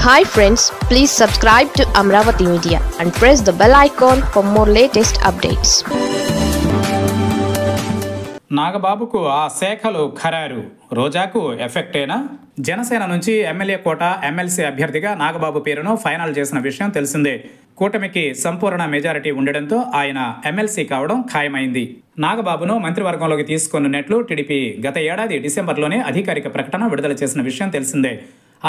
Hi friends, please subscribe to Amravati Media and press the bell icon for more latest updates. నాగబాబుకు ఆ శాఖలు ఖరారు, రోజాకు ఎఫెక్టేనా? జనసేన నుంచి MLA కోట MLC అభ్యర్థిగా నాగబాబు పేరును ఫైనల్ చేసిన విషయం తెలిసిందే. కూటమికి సంపూర్ణ మెజారిటీ ఉండడంతో ఆయన ఎమ్మెల్సీ కావడం ఖాయమైంది. నాగబాబును మంత్రివర్గంలోకి తీసుకున్నట్లు టీడీపీ గత ఏడాది డిసెంబర్లోనే అధికారిక ప్రకటన విడుదల చేసిన విషయం తెలిసిందే.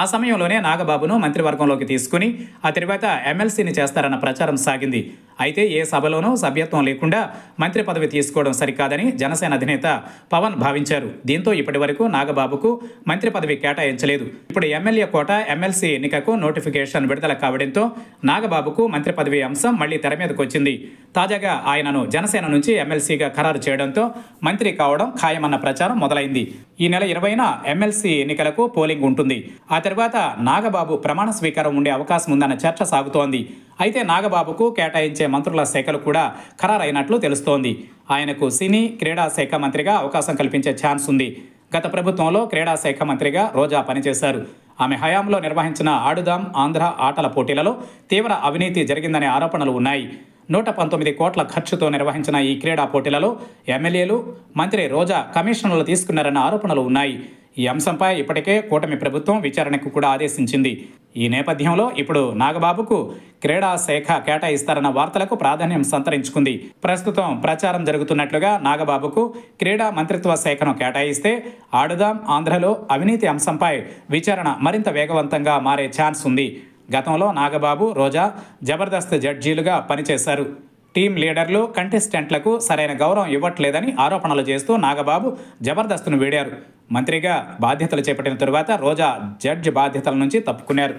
ఆ సమయంలోనే నాగబాబును మంత్రివర్గంలోకి తీసుకుని ఆ తర్వాత ఎమ్మెల్సీని చేస్తారన్న ప్రచారం సాగింది. అయితే ఏ సభలోనూ సభ్యత్వం లేకుండా మంత్రి పదవి తీసుకోవడం సరికాదని జనసేన అధినేత పవన్ భావించారు. దీంతో ఇప్పటి వరకు నాగబాబుకు మంత్రి పదవి కేటాయించలేదు. ఇప్పుడు ఎమ్మెల్యే కోట ఎమ్మెల్సీ ఎన్నికకు నోటిఫికేషన్ విడుదల కావడంతో నాగబాబుకు మంత్రి పదవి అంశం మళ్లీ తెర మీదకు వచ్చింది. తాజాగా ఆయనను జనసేన నుంచి ఎమ్మెల్సీగా ఖరారు చేయడంతో మంత్రి కావడం ఖాయమన్న ప్రచారం మొదలైంది. ఈ నెల 20న ఎమ్మెల్సీ ఎన్నికలకు పోలింగ్ ఉంటుంది. ఆ తర్వాత నాగబాబు ప్రమాణ స్వీకారం ఉండే అవకాశం ఉందన్న చర్చ సాగుతోంది. అయితే నాగబాబుకు కేటాయించే మంత్రుల శాఖలు కూడా ఖరారైనట్లు తెలుస్తోంది. ఆయనకు సినీ క్రీడా శాఖ మంత్రిగా అవకాశం కల్పించే ఛాన్స్ ఉంది. గత ప్రభుత్వంలో క్రీడా శాఖ మంత్రిగా రోజా పనిచేశారు. ఆమె హయాంలో నిర్వహించిన ఆడుదాం ఆంధ్ర ఆటల పోటీలలో తీవ్ర అవినీతి జరిగిందనే ఆరోపణలు ఉన్నాయి. 119 కోట్ల ఖర్చుతో నిర్వహించిన ఈ క్రీడా పోటీలలో ఎమ్మెల్యేలు, మంత్రి రోజా కమిషన్లు తీసుకున్నారన్న ఆరోపణలు ఉన్నాయి. ఈ అంశంపై ఇప్పటికే కూటమి ప్రభుత్వం విచారణకు కూడా ఆదేశించింది. ఈ నేపథ్యంలో ఇప్పుడు నాగబాబుకు క్రీడా శాఖ కేటాయిస్తారన్న వార్తలకు ప్రాధాన్యం సంతరించుకుంది. ప్రస్తుతం ప్రచారం జరుగుతున్నట్లుగా నాగబాబుకు క్రీడా మంత్రిత్వ శాఖను కేటాయిస్తే ఆడుదాం ఆంధ్రలో అవినీతి అంశంపై విచారణ మరింత వేగవంతంగా మారే ఛాన్స్ ఉంది. గతంలో నాగబాబు, రోజా జబర్దస్త్ జడ్జీలుగా పనిచేశారు. టీం లీడర్లు, కంటెస్టెంట్లకు సరైన గౌరవం ఇవ్వట్లేదని ఆరోపణలు చేస్తూ నాగబాబు జబర్దస్త్ను వీడారు. మంత్రిగా బాధ్యతలు చేపట్టిన తరువాత రోజా జడ్జి బాధ్యతల నుంచి తప్పుకున్నారు.